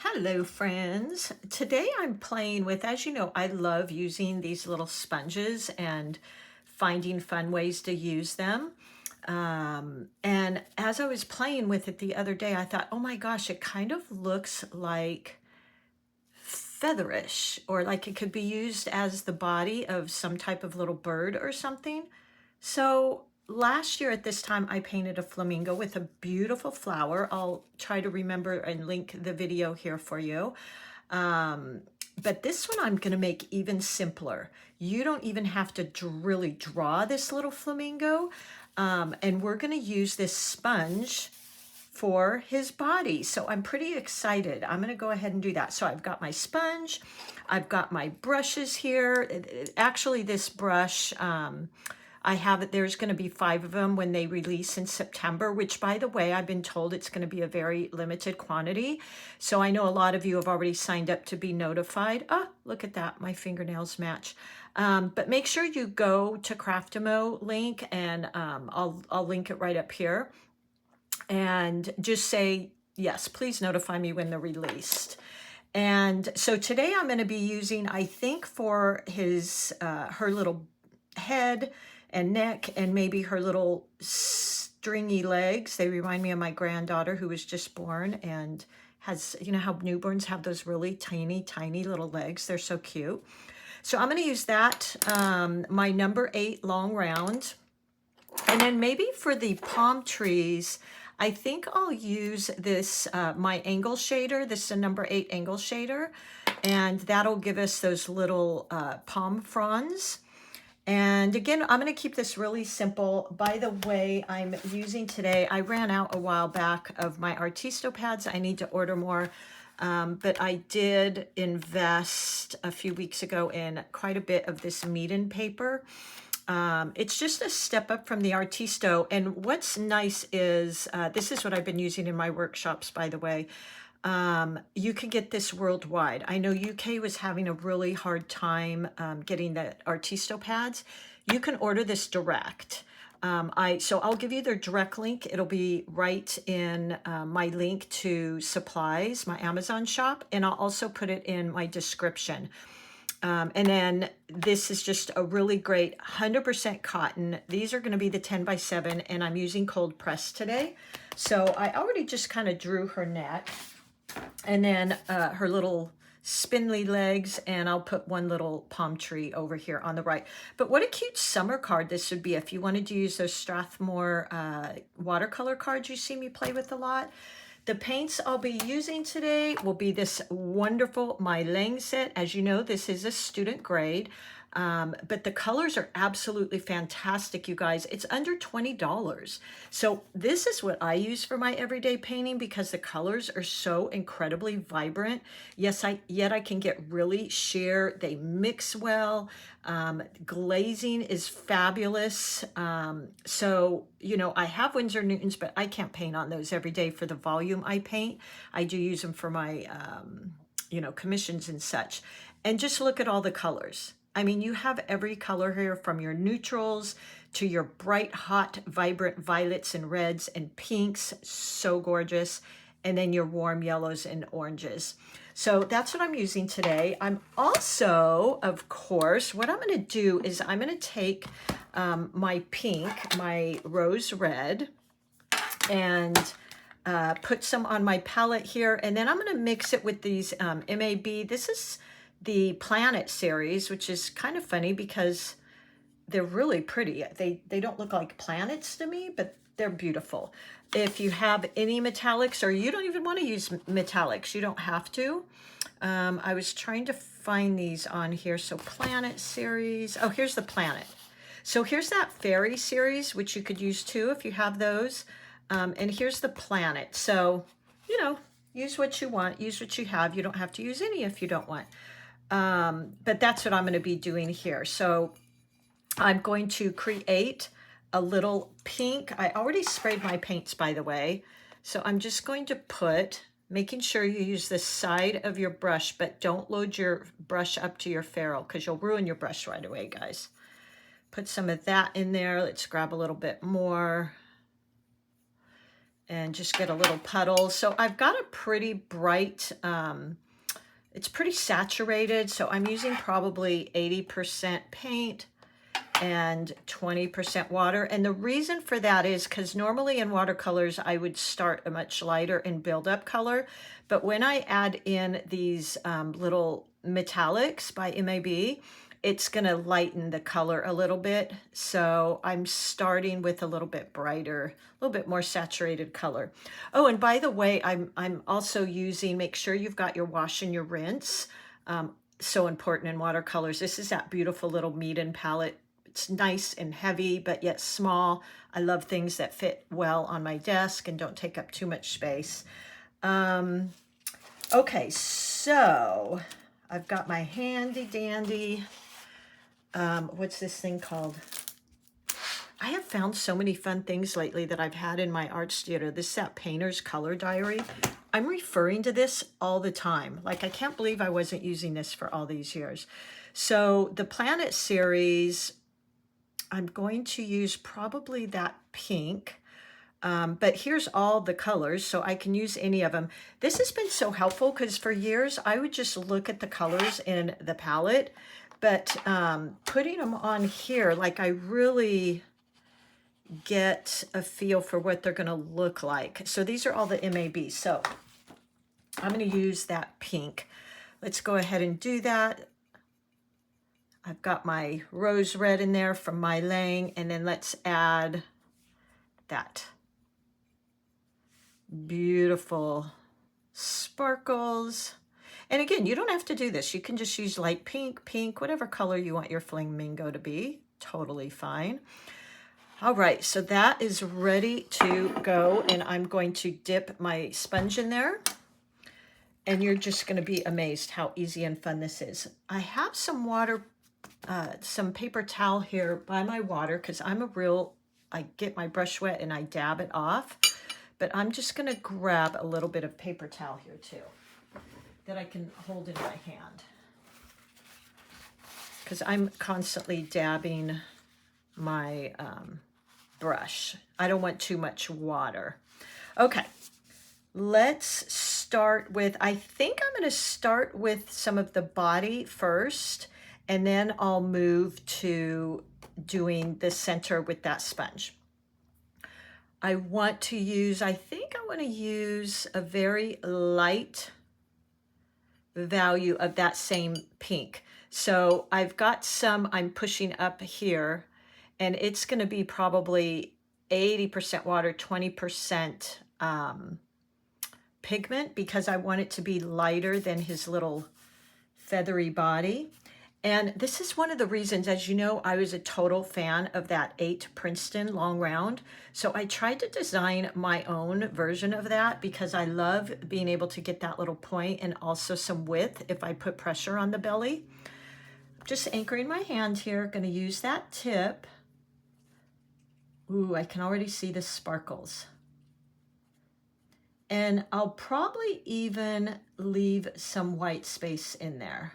Hello friends. Today I'm playing with, as you know, I love using these little sponges and finding fun ways to use them. And as I was playing with it the other day, I thought, oh my gosh, it kind of looks like featherish, or like it could be used as the body of some type of little bird or something. So last year at this time, I painted a flamingo with a beautiful flower. I'll try to remember and link the video here for you. Um, but this one I'm going to make even simpler. You don't even have to really draw this little flamingo. And we're going to use this sponge for his body. So I'm pretty excited. I'm going to go ahead and do that. So I've got my sponge. I've got my brushes here. Actually, this brush, I have it. There's going to be 5 of them when they release in September, which, by the way, I've been told it's going to be a very limited quantity. So I know a lot of you have already signed up to be notified. Oh, look at that. My fingernails match. But make sure you go to Craftimo link, and I'll link it right up here. And just say, yes, please notify me when they're released. And so today I'm going to be using, I think for his, her little head and neck, and maybe her little stringy legs. They remind me of my granddaughter who was just born and has, you know how newborns have those really tiny, tiny little legs. They're so cute. So I'm going to use that, my number 8 long round. And then maybe for the palm trees, I think I'll use this, my angle shader. This is a number 8 angle shader. And that'll give us those little palm fronds. And again, I'm going to keep this really simple. By the way, I'm using today, I ran out a while back of my Artisto pads. I need to order more. But I did invest a few weeks ago in quite a bit of this Meeden paper. It's just a step up from the Artisto. And what's nice is, this is what I've been using in my workshops, by the way. You can get this worldwide. I know UK was having a really hard time getting the Artisto pads. You can order this direct. So I'll give you their direct link. It'll be right in my link to supplies, my Amazon shop, and I'll also put it in my description. And then this is just a really great 100% cotton. These are going to be the 10 by 7, and I'm using cold press today. So I already just kind of drew her neck, and then her little spindly legs, and I'll put one little palm tree over here on the right. But what a cute summer card this would be if you wanted to use those Strathmore watercolor cards you see me play with a lot. The paints I'll be using today will be this wonderful MeiLiang set. As you know, this is a student grade, but the colors are absolutely fantastic, you guys. It's under $20. So this is what I use for my everyday painting because the colors are so incredibly vibrant. Yes, yet I can get really sheer. They mix well. Glazing is fabulous. So, you know, I have Winsor Newtons, but I can't paint on those every day for the volume I paint. I do use them for my, you know, commissions and such. And just look at all the colors. I mean, you have every color here from your neutrals to your bright, hot, vibrant violets and reds and pinks. So gorgeous. And then your warm yellows and oranges. So that's what I'm using today. I'm also, of course, what I'm going to do is I'm going to take my pink, my rose red, and put some on my palette here. And then I'm going to mix it with these MAB. This is the Planet series, which is kind of funny because they're really pretty. They don't look like planets to me, but they're beautiful. If you have any metallics, or you don't even want to use metallics, you don't have to. I was trying to find these on here. So Planet series. Oh, here's the Planet. So here's that Fairy series, which you could use too if you have those. And here's the Planet. So, you know, use what you want, use what you have. You don't have to use any if you don't want. But that's what I'm going to be doing here. So I'm going to create a little pink. I already sprayed my paints, by the way. So I'm just going to put, making sure you use the side of your brush, but don't load your brush up to your ferrule because you'll ruin your brush right away, guys. Put some of that in there. Let's grab a little bit more. and just get a little puddle. So I've got a pretty bright, it's pretty saturated. So I'm using probably 80% paint and 20% water. And the reason for that is because normally in watercolors, I would start a much lighter and build up color. But when I add in these little metallics by MAB, it's gonna lighten the color a little bit. So I'm starting with a little bit brighter, a little bit more saturated color. Oh, and by the way, I'm also using, make sure you've got your wash and your rinse. So important in watercolors. This is that beautiful little Meeden palette. It's nice and heavy, but yet small. I love things that fit well on my desk and don't take up too much space. Okay, so I've got my handy dandy, what's this thing called? I have found so many fun things lately that I've had in my art studio. This is that painter's color diary. I'm referring to this all the time. Like, I can't believe I wasn't using this for all these years. So the Planet series, I'm going to use probably that pink. But here's all the colors, so I can use any of them. This has been so helpful because for years I would just look at the colors in the palette, but putting them on here, like, I really get a feel for what they're going to look like. So these are all the MAB. So I'm going to use that pink. Let's go ahead and do that. I've got my rose red in there from MeiLiang, and then let's add that beautiful sparkles. And again, you don't have to do this. You can just use light pink, whatever color you want your flamingo to be. Totally fine. All right, so that is ready to go, and I'm going to dip my sponge in there, and you're just going to be amazed how easy and fun this is. I have some water, some paper towel here by my water because I get my brush wet and I dab it off, but I'm just going to grab a little bit of paper towel here too that I can hold in my hand because I'm constantly dabbing my brush. I don't want too much water. Okay, let's start with, I think I'm going to start with some of the body first, and then I'll move to doing the center with that sponge. I want to use, I think I want to use a very light value of that same pink. So I've got some I'm pushing up here, and it's going to be probably 80% water, 20% pigment, because I want it to be lighter than his little feathery body. And this is one of the reasons, as you know, I was a total fan of that 8 Princeton long round. So I tried to design my own version of that because I love being able to get that little point and also some width if I put pressure on the belly. Just anchoring my hand here, going to use that tip. Ooh, I can already see the sparkles. And I'll probably even leave some white space in there.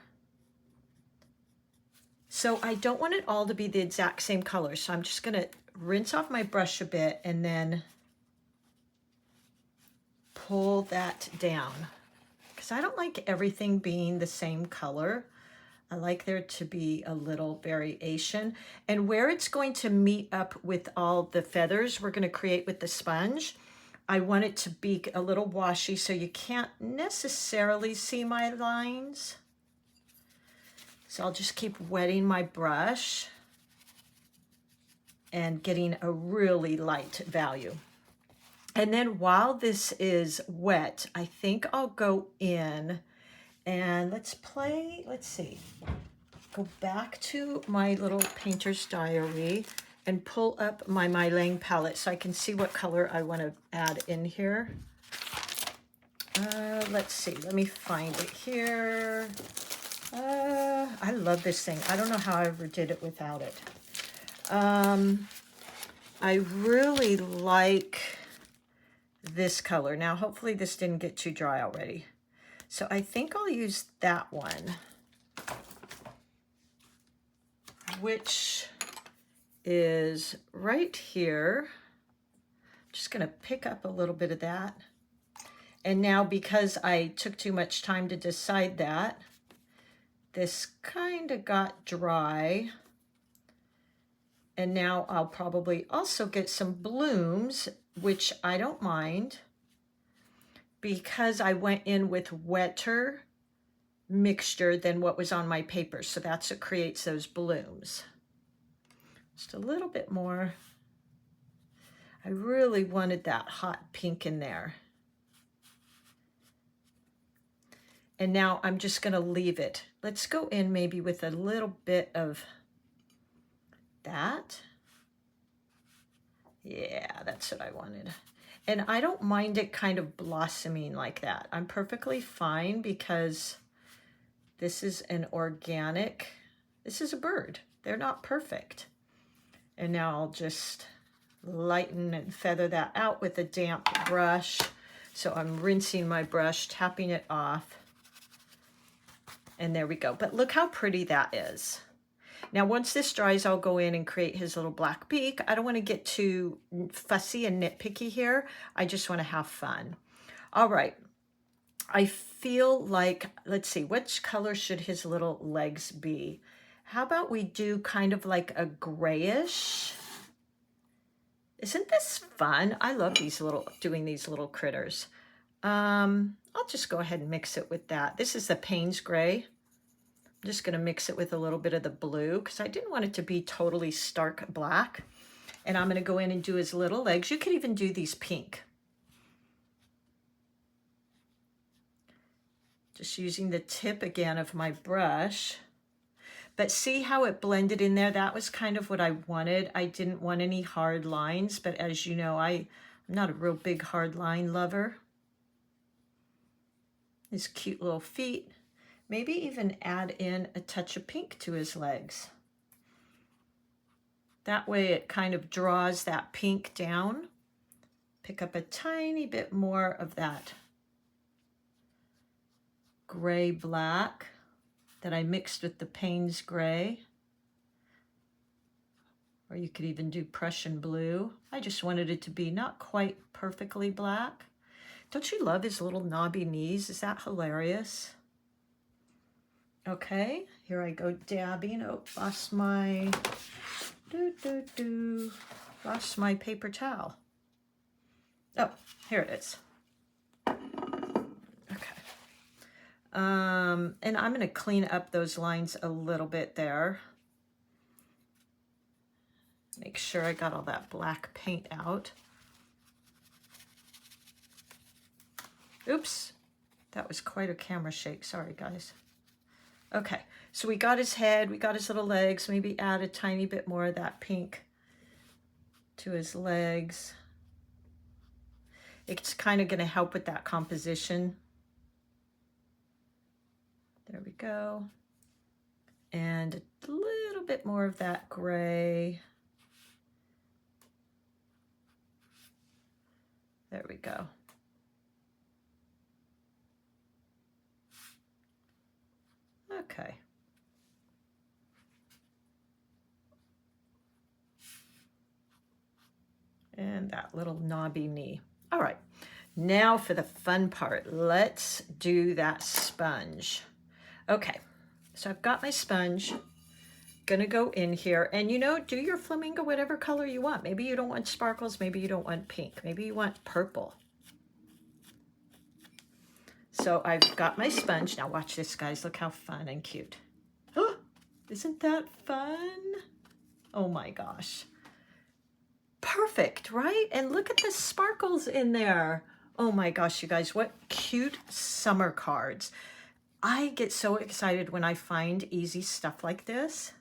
So I don't want it all to be the exact same color. So I'm just going to rinse off my brush a bit and then pull that down. Because I don't like everything being the same color. I like there to be a little variation. And where it's going to meet up with all the feathers we're going to create with the sponge, I want it to be a little washy so you can't necessarily see my lines. So I'll just keep wetting my brush and getting a really light value. And then while this is wet, I think I'll go in and let's see, go back to my little painter's diary and pull up my MeiLiang palette so I can see what color I want to add in here. Let's see, let me find it here. I love this thing. I don't know how I ever did it without it. I really like this color. Now, hopefully this didn't get too dry already. So I think I'll use that one, which is right here. Just gonna pick up a little bit of that. And now because I took too much time to decide that, this kind of got dry. And now I'll probably also get some blooms, which I don't mind because I went in with wetter mixture than what was on my paper. So that's what creates those blooms. Just a little bit more. I really wanted that hot pink in there. And now I'm just going to leave it. Let's go in maybe with a little bit of that. Yeah, that's what I wanted. And I don't mind it kind of blossoming like that. I'm perfectly fine because this is an organic, this is a bird. They're not perfect. And now I'll just lighten and feather that out with a damp brush. So I'm rinsing my brush, tapping it off. And there we go. But look how pretty that is. Now, once this dries, I'll go in and create his little black beak. I don't want to get too fussy and nitpicky here. I just want to have fun. All right. I feel like, let's see, which color should his little legs be? How about we do kind of like a grayish? Isn't this fun? I love doing these little critters. I'll just go ahead and mix it with that. This is the Payne's Gray. I'm just going to mix it with a little bit of the blue because I didn't want it to be totally stark black. And I'm going to go in and do his little legs. You could even do these pink. Just using the tip again of my brush. But see how it blended in there? That was kind of what I wanted. I didn't want any hard lines, but as you know, I'm not a real big hard line lover. His cute little feet. Maybe even add in a touch of pink to his legs. That way it kind of draws that pink down. Pick up a tiny bit more of that gray black that I mixed with the Payne's Gray. Or you could even do Prussian blue. I just wanted it to be not quite perfectly black. Don't you love his little knobby knees? Is that hilarious? Okay, here I go dabbing. Oh, lost my paper towel. Oh, here it is. Okay. And I'm going to clean up those lines a little bit there. Make sure I got all that black paint out. Oops, that was quite a camera shake. Sorry, guys. Okay, so we got his head, we got his little legs, maybe add a tiny bit more of that pink to his legs. It's kind of going to help with that composition. There we go. And a little bit more of that gray. There we go. Okay. And that little knobby knee. All right, now for the fun part. Let's do that sponge. Okay, so I've got my sponge. Gonna go in here and do your flamingo whatever color you want. Maybe you don't want sparkles, maybe you don't want pink, maybe you want purple. So I've got my sponge. Now watch this, guys. Look how fun and cute. Oh, isn't that fun? Oh my gosh. Perfect, right? And look at the sparkles in there. Oh my gosh, you guys, what cute summer cards. I get so excited when I find easy stuff like this.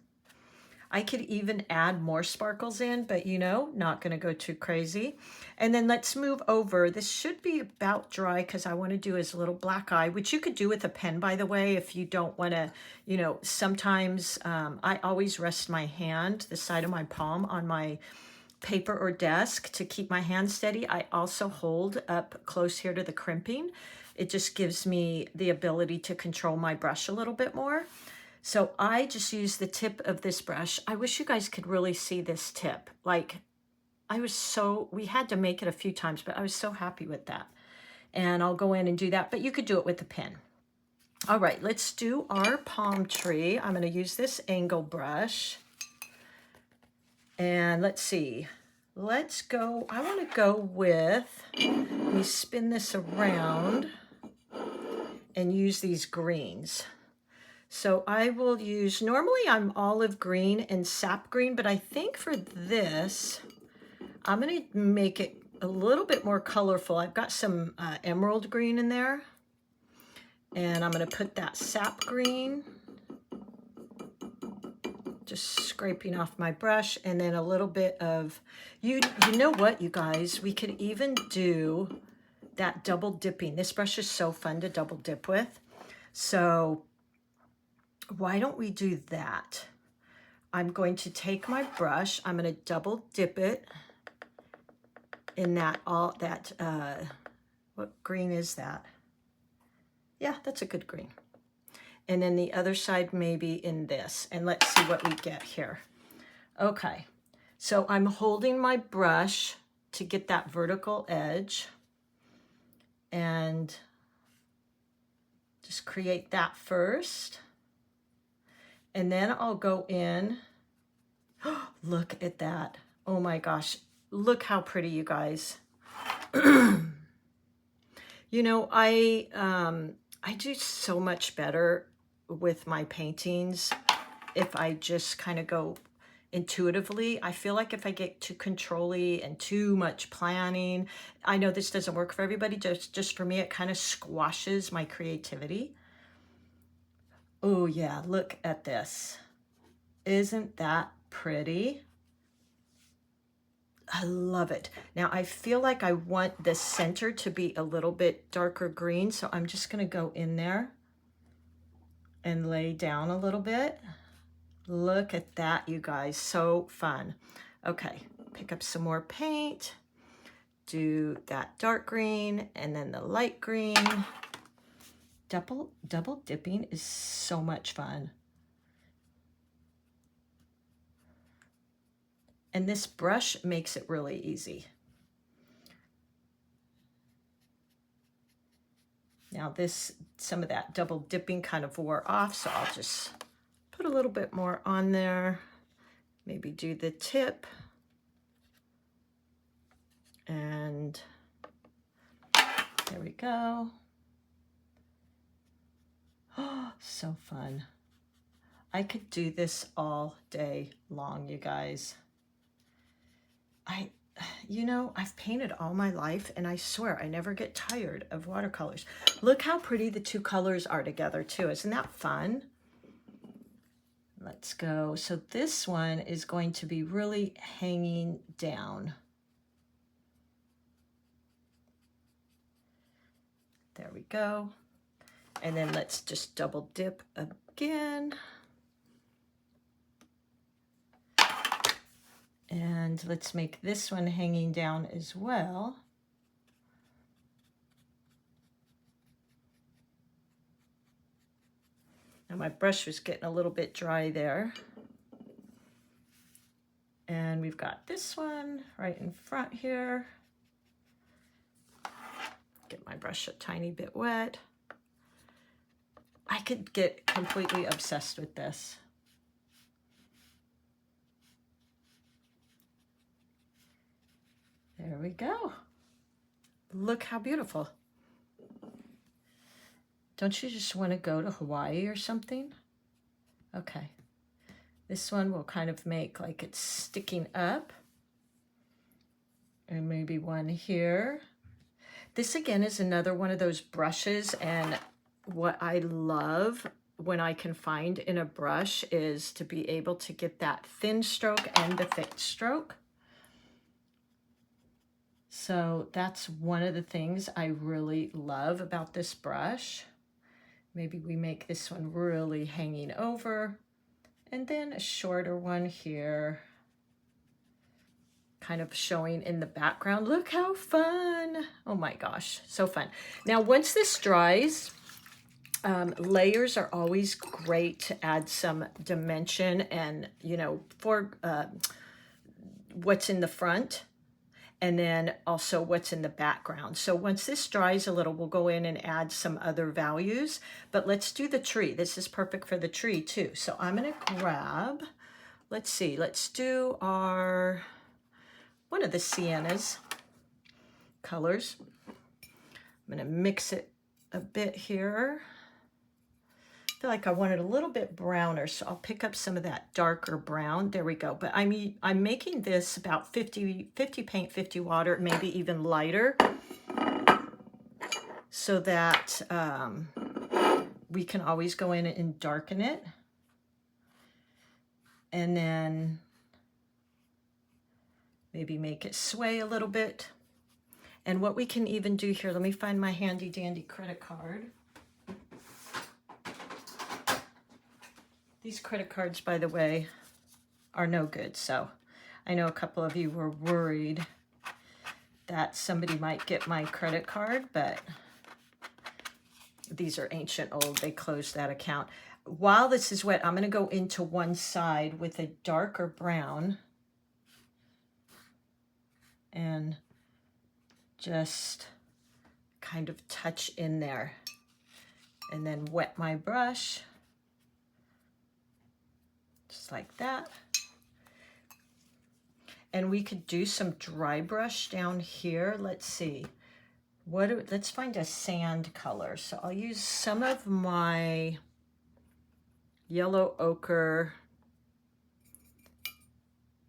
I could even add more sparkles in, but not going to go too crazy. And then let's move over. This should be about dry because I want to do his little black eye, which you could do with a pen, by the way, if you don't want to, sometimes I always rest my hand, the side of my palm on my paper or desk to keep my hand steady. I also hold up close here to the crimping. It just gives me the ability to control my brush a little bit more. So I just use the tip of this brush. I wish you guys could really see this tip. Like, we had to make it a few times, but I was so happy with that. And I'll go in and do that, but you could do it with a pen. All right, let's do our palm tree. I'm going to use this angle brush. And let's see. Let's go, I want to go with, let me spin this around and use these greens. So I will use, normally I'm olive green and sap green, but I think for this, I'm going to make it a little bit more colorful. I've got some emerald green in there, and I'm going to put that sap green, just scraping off my brush, and then a little bit of, you know what, you guys, we could even do that double dipping. This brush is so fun to double dip with. So why don't we do that? I'm going to take my brush, I'm going to double dip it in that, what green is that? Yeah, that's a good green. And then the other side maybe in this, and let's see what we get here. Okay, so I'm holding my brush to get that vertical edge and just create that first. And then I'll go in. Look at that. Oh my gosh. Look how pretty, you guys. You know, I do so much better with my paintings if I just kind of go intuitively. I feel like if I get too control-y and too much planning, I know this doesn't work for everybody, just for me, it kind of squashes my creativity. Oh yeah, look at this. Isn't that pretty? I love it. Now I feel like I want the center to be a little bit darker green, so I'm just gonna go in there and lay down a little bit. Look at that, you guys, so fun. Okay, pick up some more paint, do that dark green and then the light green. Double dipping is so much fun. And this brush makes it really easy. Now some of that double dipping kind of wore off, so I'll just put a little bit more on there. Maybe do the tip. And there we go. Oh, so fun. I could do this all day long, you guys. You know, I've painted all my life and I swear I never get tired of watercolors. Look how pretty the two colors are together too. Isn't that fun? Let's go. So this one is going to be really hanging down. There we go. And then let's just double dip again. And let's make this one hanging down as well. Now my brush was getting a little bit dry there. And we've got this one right in front here. Get my brush a tiny bit wet. I could get completely obsessed with this. There we go. Look how beautiful. Don't you just want to go to Hawaii or something? Okay. This one will kind of make like it's sticking up. And maybe one here. This again is another one of those brushes, and what I love when I can find in a brush is to be able to get that thin stroke and the thick stroke. So that's one of the things I really love about this brush. Maybe we make this one really hanging over, and then a shorter one here, kind of showing in the background. Look how fun. Oh my gosh, so fun. Now, once this dries, layers are always great to add some dimension and, you know, for what's in the front. and then also what's in the background. So once this dries a little, we'll go in and add some other values, but let's do the tree. This is perfect for the tree too. So I'm gonna grab, let's see, let's do our, one of the siennas colors. I'm gonna mix it a bit here. I feel like I want it a little bit browner, so I'll pick up some of that darker brown. There we go. But I'm making this about 50 paint, 50 water, maybe even lighter, so that we can always go in and darken it. And then maybe make it sway a little bit. And what we can even do here, let me find my handy dandy credit card. These credit cards, by the way, are no good. So I know a couple of you were worried that somebody might get my credit card, but these are ancient old. They closed that account. While this is wet, I'm going to go into one side with a darker brown and just kind of touch in there, and then wet my brush. Just like that. And we could do some dry brush down here. Let's see. Let's find a sand color. So I'll use some of my yellow ochre,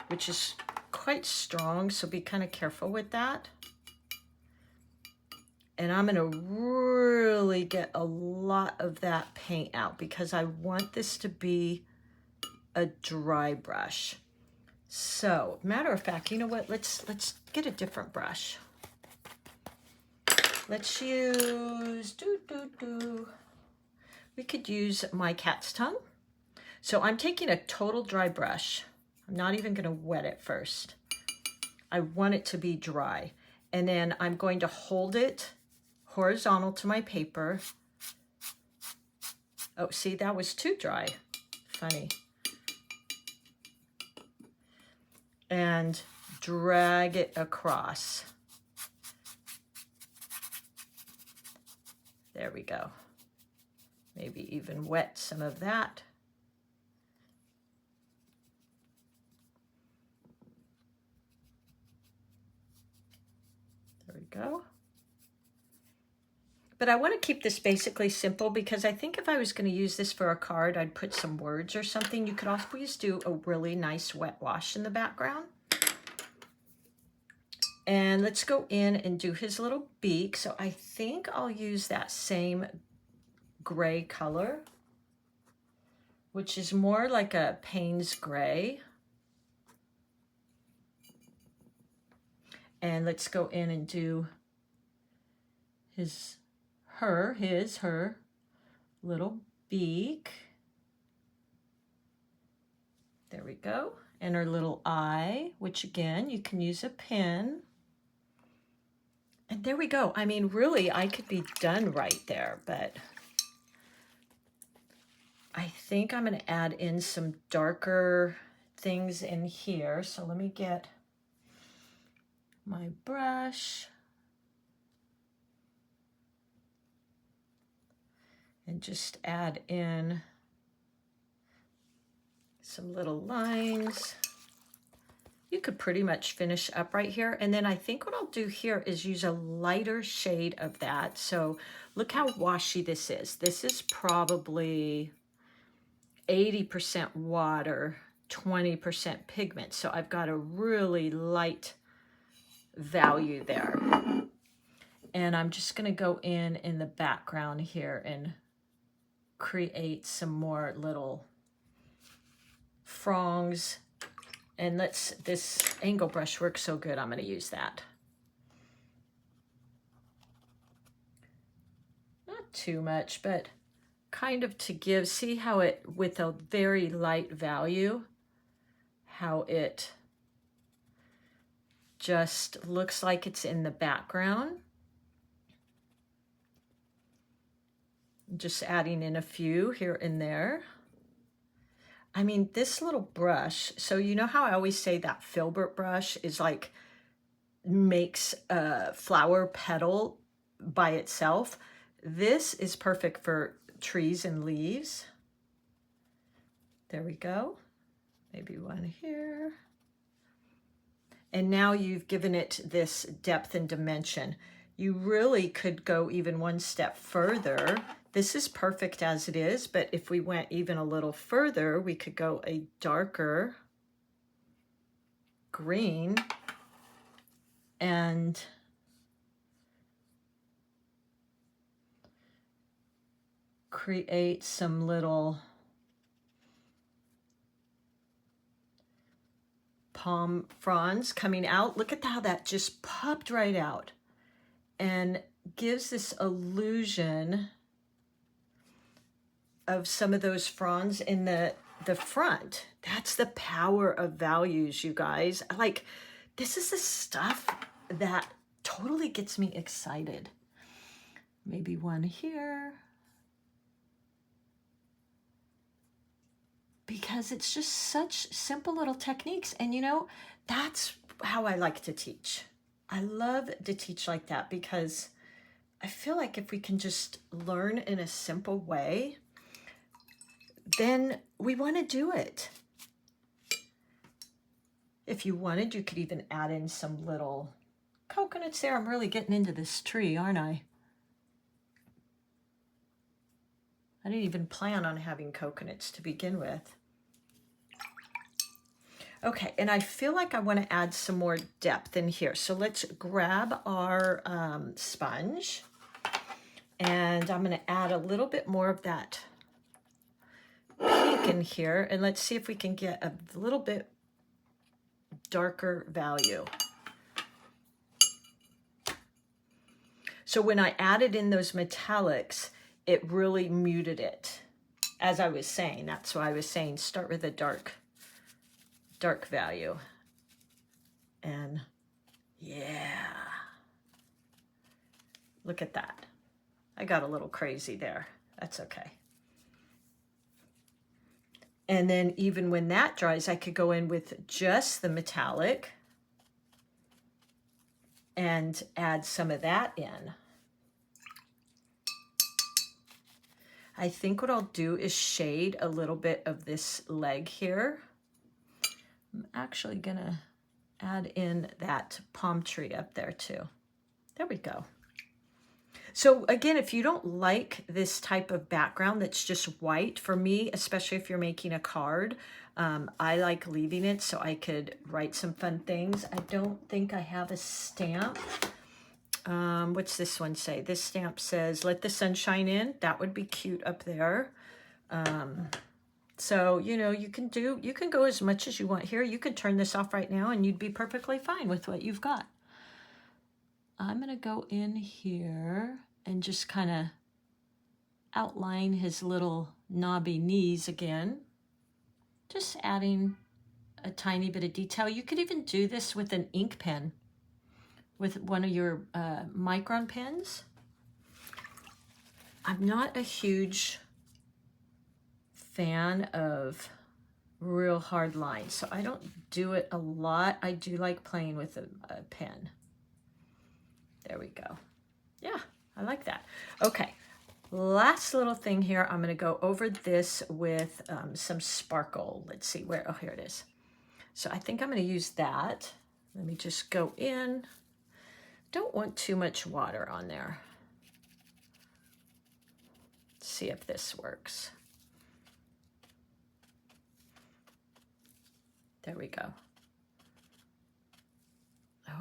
which is quite strong, so be kind of careful with that. And I'm gonna really get a lot of that paint out because I want this to be a dry brush. So, matter of fact, you know what? Let's get a different brush. Let's use we could use my cat's tongue. So I'm taking a total dry brush. I'm not even going to wet it first. I want it to be dry, and then I'm going to hold it horizontal to my paper. Oh, see, that was too dry. Funny. And drag it across. There we go. Maybe even wet some of that. There we go. But I want to keep this basically simple because I think if I was going to use this for a card, I'd put some words or something. You could always do a really nice wet wash in the background. And let's go in and do his little beak. So I think I'll use that same gray color, which is more like a Payne's gray. And let's go in and do her little beak. There we go. And her little eye, which again, you can use a pen. And there we go. I mean, really, I could be done right there, but I think I'm going to add in some darker things in here. So let me get my brush and just add in some little lines. You could pretty much finish up right here. And then I think what I'll do here is use a lighter shade of that. So look how washy this is. This is probably 80% water, 20% pigment. So I've got a really light value there. And I'm just going to go in the background here and create some more little fronds. And this angle brush works so good, I'm going to use that. Not too much, but kind of to give, see how it, with a very light value, how it just looks like it's in the background. Just adding in a few here and there. I mean, this little brush, so you know how I always say that filbert brush is like makes a flower petal by itself. This is perfect for trees and leaves. There we go. Maybe one here. And now you've given it this depth and dimension. You really could go even one step further. This is perfect as it is, but if we went even a little further, we could go a darker green and create some little palm fronds coming out. Look at how that just popped right out and gives this illusion of some of those fronds in the front. That's the power of values, you guys. Like, this is the stuff that totally gets me excited. Maybe one here. Because it's just such simple little techniques. And you know, that's how I like to teach. I love to teach like that because I feel like if we can just learn in a simple way, then we want to do it. If you wanted, you could even add in some little coconuts there. I'm really getting into this tree, aren't I? I didn't even plan on having coconuts to begin with. Okay, and I feel like I want to add some more depth in here. So let's grab our sponge, and I'm going to add a little bit more of that pink in here, and let's see if we can get a little bit darker value. So when I added in those metallics, it really muted it. As I was saying, that's why I was saying start with a dark value. And yeah, look at that. I got a little crazy there. That's okay. And then even when that dries, I could go in with just the metallic and add some of that in. I think what I'll do is shade a little bit of this leg here. I'm actually gonna add in that palm tree up there too. There we go. So again, if you don't like this type of background that's just white, for me, especially if you're making a card, I like leaving it so I could write some fun things. I don't think I have a stamp. What's this one say? This stamp says, let the sun shine in. That would be cute up there. So, you know, you can go as much as you want here. You could turn this off right now and you'd be perfectly fine with what you've got. I'm going to go in here and just kind of outline his little knobby knees again. Just adding a tiny bit of detail. You could even do this with an ink pen, with one of your micron pens. I'm not a huge fan of real hard lines, so I don't do it a lot. I do like playing with a pen. There we go. Yeah, I like that. Okay, last little thing here. I'm going to go over this with some sparkle. Let's see where, oh, here it is. So I think I'm going to use that. Let me just go in. Don't want too much water on there. Let's see if this works. There we go.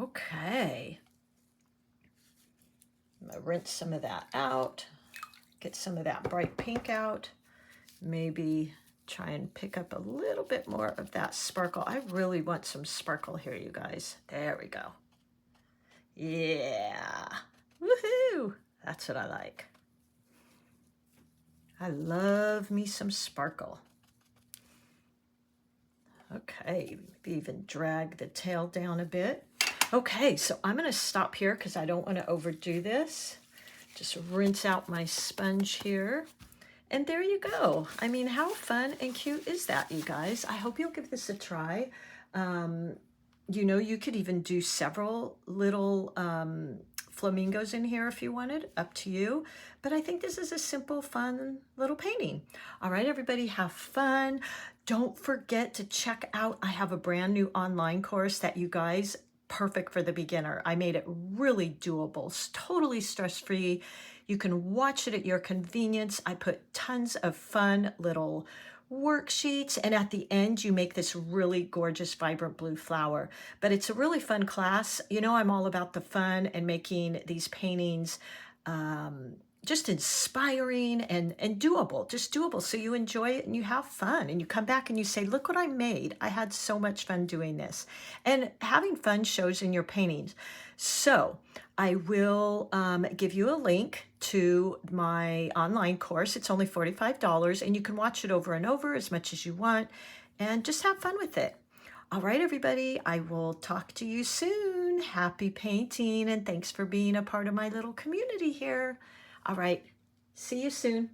Okay. I'm gonna rinse some of that out, get some of that bright pink out, maybe try and pick up a little bit more of that sparkle. I really want some sparkle here, you guys. There we go. Yeah. Woohoo! That's what I like. I love me some sparkle. Okay, maybe even drag the tail down a bit. Okay, so I'm going to stop here because I don't want to overdo this. Just rinse out my sponge here. And there you go. I mean, how fun and cute is that, you guys? I hope you'll give this a try. you know, you could even do several little flamingos in here if you wanted, up to you. But I think this is a simple, fun little painting. All right, everybody, have fun. Don't forget to check out, I have a brand new online course that you guys, perfect for the beginner. I made it really doable, totally stress-free. You can watch it at your convenience. I put tons of fun little worksheets, and at the end you make this really gorgeous vibrant blue flower. But it's a really fun class. You know, I'm all about the fun and making these paintings just inspiring and doable, just doable, so you enjoy it and you have fun and you come back and you say, look what I made. I had so much fun doing this. And having fun shows in your paintings. So I will give you a link to my online course. It's only $45 and you can watch it over and over as much as you want and just have fun with it. All right, everybody, I will talk to you soon. Happy painting, and thanks for being a part of my little community here. All right, see you soon.